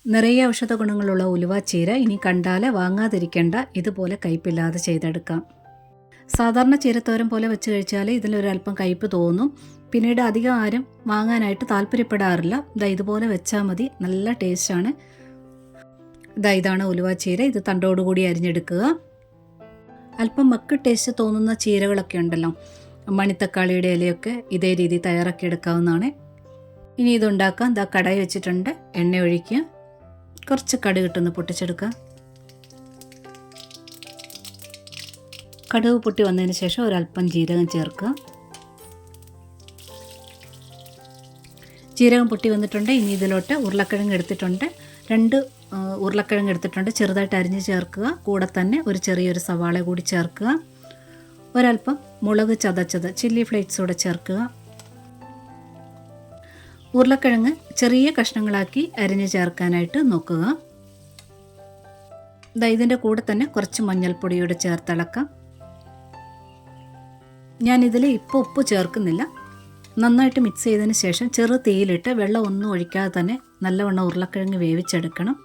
നിറയെ ഔഷധ ഗുണങ്ങളുള്ള ഉലുവ ചീര ഇനി കണ്ടാൽ വാങ്ങാതിരിക്കേണ്ട, ഇതുപോലെ കയ്പില്ലാതെ ചെയ്തെടുക്കാം. സാധാരണ ചീരത്തോരൻ പോലെ വെച്ച് കഴിച്ചാൽ ഇതിലൊരല്പം കയ്പ്പ് തോന്നും. പിന്നീട് അധികം ആരും വാങ്ങാനായിട്ട് താല്പര്യപ്പെടാറില്ല. ഇതുപോലെ വെച്ചാൽ മതി, നല്ല ടേസ്റ്റാണ്. ഇതാണ് ഉലുവ ചീര. ഇത് തണ്ടോടുകൂടി അരിഞ്ഞെടുക്കുക. അല്പം മക്ക് ടേസ്റ്റ് തോന്നുന്ന ചീരകളൊക്കെ ഉണ്ടല്ലോ, മണിത്തക്കാളിയുടെ ഇലയൊക്കെ ഇതേ രീതി തയ്യാറാക്കി എടുക്കാവുന്നതാണ്. ഇനി ഇതുണ്ടാക്കാം. കടായി വെച്ചിട്ടുണ്ട്. എണ്ണ ഒഴിക്കുക. കുറച്ച് കടുകിട്ടൊന്ന് പൊട്ടിച്ചെടുക്കുക. കടുക് പൊട്ടി വന്നതിന് ശേഷം ഒരല്പം ജീരകം ചേർക്കുക. ജീരകം പൊട്ടി വന്നിട്ടുണ്ട്. ഇനി ഇതിലോട്ട് ഉരുളക്കിഴങ്ങ് എടുത്തിട്ടുണ്ട്. 2 ഉരുളക്കിഴങ്ങ് എടുത്തിട്ടുണ്ട്. ചെറുതായിട്ട് അരിഞ്ഞ് ചേർക്കുക. കൂടെ തന്നെ ഒരു ചെറിയൊരു സവാള കൂടി ചേർക്കുക. ഒരല്പം മുളക് ചതച്ചത്, ചില്ലി ഫ്ലേക്സ് കൂടെ ചേർക്കുക. ഉരുളക്കിഴങ്ങ് ചെറിയ കഷ്ണങ്ങളാക്കി അരിഞ്ഞ് ചേർക്കാനായിട്ട് നോക്കുക. ഇതിൻ്റെ കൂടെ തന്നെ കുറച്ച് മഞ്ഞൾപ്പൊടിയോടെ ചേർത്തിളക്കാം. ഞാനിതിൽ ഇപ്പോൾ ഉപ്പ് ചേർക്കുന്നില്ല. നന്നായിട്ട് മിക്സ് ചെയ്തതിന് ശേഷം ചെറു തീയിലിട്ട് വെള്ളം ഒന്നും ഒഴിക്കാതെ തന്നെ നല്ലവണ്ണം ഉരുളക്കിഴങ്ങ് വേവിച്ചെടുക്കണം.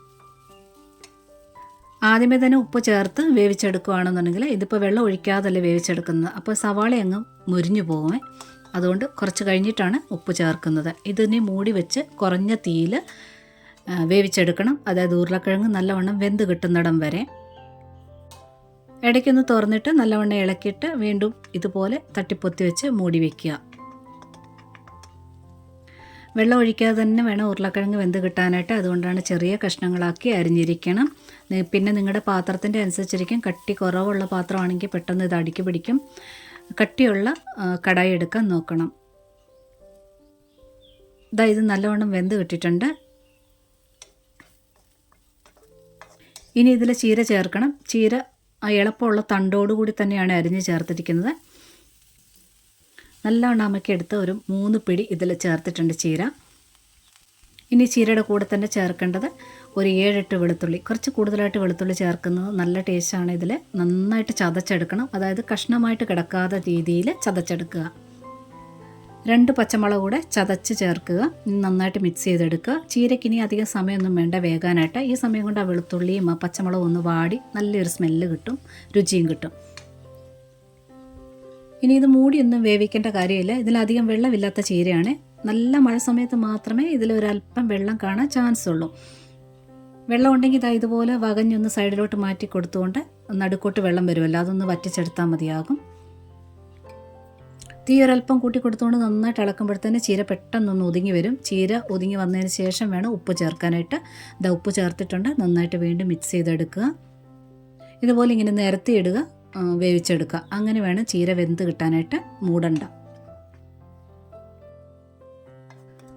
ആദ്യമേ തന്നെ ഉപ്പ് ചേർത്ത് വേവിച്ചെടുക്കുകയാണെന്നുണ്ടെങ്കിൽ, ഇതിപ്പോൾ വെള്ളം ഒഴിക്കാതല്ലേ വേവിച്ചെടുക്കുന്നത്, അപ്പോൾ സവാള അങ്ങ് മുരിഞ്ഞു പോകുമേ. അതുകൊണ്ട് കുറച്ച് കഴിഞ്ഞിട്ടാണ് ഉപ്പ് ചേർക്കുന്നത്. ഇതിനെ മൂടി വെച്ച് കുറഞ്ഞ തീയിൽ വേവിച്ചെടുക്കണം. അതായത് ഉരുളക്കിഴങ്ങ് നല്ലവണ്ണം വെന്ത് കിട്ടുന്നിടം വരെ. ഇടയ്ക്കൊന്ന് തുറന്നിട്ട് നല്ലവണ്ണം ഇളക്കിയിട്ട് വീണ്ടും ഇതുപോലെ തട്ടിപ്പൊത്തി വെച്ച് മൂടി വയ്ക്കുക. വെള്ളം ഒഴിക്കാതെ തന്നെ വേണം ഉരുളക്കിഴങ്ങ് വെന്ത് കിട്ടാനായിട്ട്. അതുകൊണ്ടാണ് ചെറിയ കഷ്ണങ്ങളാക്കി അരിഞ്ഞിരിക്കണം. പിന്നെ നിങ്ങളുടെ പാത്രത്തിൻ്റെ അനുസരിച്ചിരിക്കും. കട്ടി കുറവുള്ള പാത്രമാണെങ്കിൽ പെട്ടെന്ന് ഇത് അടുക്കി പിടിക്കും. കട്ടിയുള്ള കടായി എടുക്കാൻ നോക്കണം. ഇത് നല്ലവണ്ണം വെന്ത് കിട്ടിയിട്ടുണ്ട്. ഇനി ഇതിൽ ചീര ചേർക്കണം. ചീര എളുപ്പമുള്ള തണ്ടോടുകൂടി തന്നെയാണ് അരിഞ്ഞ് ചേർത്തിരിക്കുന്നത്. നല്ലവണ്ണം അമക്കിയെടുത്ത് ഒരു 3 പിടി ഇതിൽ ചേർത്തിട്ടുണ്ട് ചീര. ഇനി ചീരയുടെ കൂടെ തന്നെ ചേർക്കേണ്ടത് ഒരു 7-8 വെളുത്തുള്ളി. കുറച്ച് കൂടുതലായിട്ട് വെളുത്തുള്ളി ചേർക്കുന്നത് നല്ല ടേസ്റ്റാണ്. ഇതിൽ നന്നായിട്ട് ചതച്ചെടുക്കണം. അതായത് കഷ്ണമായിട്ട് കിടക്കാത്ത രീതിയിൽ ചതച്ചെടുക്കുക. 2 പച്ചമുളക് കൂടെ ചതച്ച് ചേർക്കുക. നന്നായിട്ട് മിക്സ് ചെയ്തെടുക്കുക. ചീരയ്ക്ക് ഇനി അധികം സമയമൊന്നും വേണ്ട വേകാനായിട്ട്. ഈ സമയം കൊണ്ട് ആ വെളുത്തുള്ളിയും ആ പച്ചമുളകും ഒന്ന് വാടി നല്ലൊരു സ്മെല്ല് കിട്ടും, രുചിയും കിട്ടും. ഇനി ഇത് മൂടിയൊന്നും വേവിക്കേണ്ട കാര്യമില്ല. ഇതിലധികം വെള്ളമില്ലാത്ത ചീരയാണ്. നല്ല മഴ സമയത്ത് മാത്രമേ ഇതിലൊരല്പം വെള്ളം കാണാൻ ചാൻസ് ഉള്ളൂ. വെള്ളം ഉണ്ടെങ്കിൽ ഇതുപോലെ വകഞ്ഞൊന്ന് സൈഡിലോട്ട് മാറ്റി കൊടുത്തുകൊണ്ട് നടുക്കോട്ട് വെള്ളം വരുമല്ലോ, അതൊന്ന് വറ്റിച്ചെടുത്താൽ മതിയാകും. തീ ഒരല്പം കൂട്ടി കൊടുത്തുകൊണ്ട് നന്നായിട്ട് ഇളക്കുമ്പോഴത്തേന് ചീര പെട്ടെന്നൊന്ന് ഒതുങ്ങി വരും. ചീര ഒതുങ്ങി വന്നതിന് ശേഷം വേണം ഉപ്പ് ചേർക്കാനായിട്ട്. ഉപ്പ് ചേർത്തിട്ടുണ്ട്. നന്നായിട്ട് വീണ്ടും മിക്സ് ചെയ്തെടുക്കുക. ഇതുപോലെ ഇങ്ങനെ നിരത്തിയിടുക, വേവിച്ചെടുക്കുക. അങ്ങനെ വേണം ചീര വെന്ത് കിട്ടാനായിട്ട്. മൂടണ്ട.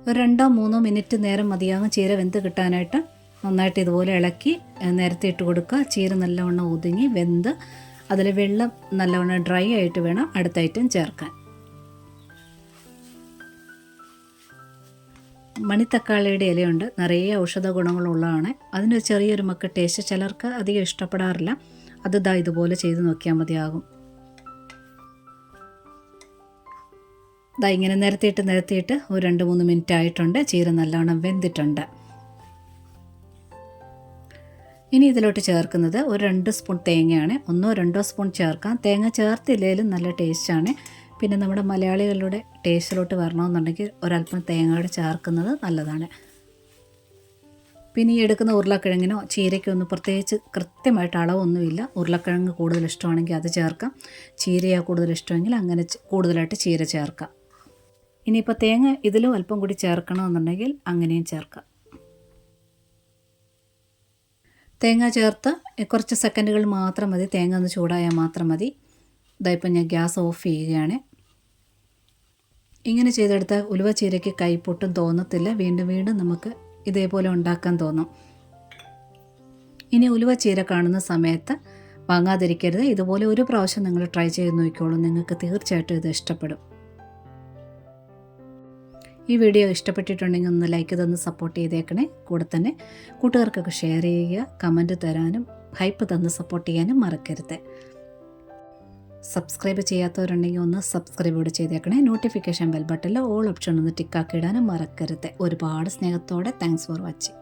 ഒരു 2-3 മിനിറ്റ് നേരം മതിയാകും ചീര വെന്ത് കിട്ടാനായിട്ട്. നന്നായിട്ട് ഇതുപോലെ ഇളക്കി നിരത്തിയിട്ട് കൊടുക്കുക. ചീര നല്ലവണ്ണം ഒതുങ്ങി വെന്ത് അതിൽ വെള്ളം നല്ലവണ്ണം ഡ്രൈ ആയിട്ട് വേണം അടുത്ത ഐറ്റം ചേർക്കാൻ. മണിത്തക്കാളിയുടെ ഇലയുണ്ട്. നിറയെ ഔഷധ ഗുണങ്ങളുള്ളതാണ്. അതിന് ചെറിയൊരു മക്ക് ടേസ്റ്റ് ചിലർക്ക് അധികം ഇഷ്ടപ്പെടാറില്ല. അത് ഇതുപോലെ ചെയ്ത് നോക്കിയാൽ മതിയാകും. ഇങ്ങനെ നിരത്തിയിട്ട് ഒരു 2-3 മിനിറ്റ് ആയിട്ടുണ്ട്. ചീര നല്ലവണ്ണം വെന്തിട്ടുണ്ട്. ഇനി ഇതിലോട്ട് ചേർക്കുന്നത് ഒരു 2 സ്പൂൺ തേങ്ങയാണ്. 1-2 സ്പൂൺ ചേർക്കാം. തേങ്ങ ചേർത്തില്ലെങ്കിലും നല്ല ടേസ്റ്റാണ്. പിന്നെ നമ്മുടെ മലയാളികളുടെ ടേസ്റ്റിലോട്ട് വരണമെന്നുണ്ടെങ്കിൽ ഒരല്പം തേങ്ങയുടെ ചേർക്കുന്നത് നല്ലതാണ്. പിന്നെ ഈ എടുക്കുന്ന ഉരുളക്കിഴങ്ങിനോ ചീരയ്ക്കോ ഒന്നും പ്രത്യേകിച്ച് കൃത്യമായിട്ട് അളവൊന്നുമില്ല. ഉരുളക്കിഴങ്ങ് കൂടുതൽ ഇഷ്ടമാണെങ്കിൽ അത് ചേർക്കാം. ചീരയാണ് കൂടുതൽ ഇഷ്ടമെങ്കിൽ അങ്ങനെ കൂടുതലായിട്ട് ചീര ചേർക്കാം. ഇനിയിപ്പോൾ തേങ്ങ ഇതിലും അല്പം കൂടി ചേർക്കണമെന്നുണ്ടെങ്കിൽ അങ്ങനെയും ചേർക്കാം. തേങ്ങ ചേർത്ത് കുറച്ച് സെക്കൻഡുകൾ മാത്രം മതി. തേങ്ങ ഒന്ന് ചൂടായാൽ മാത്രം മതി. ഇപ്പം ഞാൻ ഗ്യാസ് ഓഫ് ചെയ്യുകയാണ്. ഇങ്ങനെ ചെയ്തെടുത്താൽ ഉലുവ ചീരയ്ക്ക് കൈപ്പൊട്ടും തോന്നത്തില്ല. വീണ്ടും വീണ്ടും നമുക്ക് ഇതേപോലെ ഉണ്ടാക്കാൻ തോന്നും. ഇനി ഉലുവ ചീര കാണുന്ന സമയത്ത് വാങ്ങാതിരിക്കരുത്. ഇതുപോലെ ഒരു പ്രാവശ്യം നിങ്ങൾ ട്രൈ ചെയ്ത് നോക്കിക്കോളൂ. നിങ്ങൾക്ക് തീർച്ചയായിട്ടും ഇത് ഇഷ്ടപ്പെടും. ഈ വീഡിയോ ഇഷ്ടപ്പെട്ടിട്ടുണ്ടെങ്കിൽ ഒന്ന് ലൈക്ക് തന്ന് സപ്പോർട്ട് ചെയ്തേക്കണേ. കൂടെ തന്നെ കൂട്ടുകാർക്കൊക്കെ ഷെയർ ചെയ്യുക, കമൻറ്റ് തരാനും ഹൈപ്പ് തന്ന് സപ്പോർട്ട് ചെയ്യാനും മറക്കരുത്. സബ്സ്ക്രൈബ് ചെയ്യാത്തവരുണ്ടെങ്കിൽ ഒന്ന് സബ്സ്ക്രൈബ് കൂടെ ചെയ്തേക്കണേ. നോട്ടിഫിക്കേഷൻ ബെൽ ബട്ടണിൽ ഓൾ ഓപ്ഷൻ ഒന്ന് ടിക്കാക്കി ഇടാനും മറക്കരുത്. ഒരുപാട് സ്നേഹത്തോടെ താങ്ക്സ് ഫോർ വാച്ചിങ്.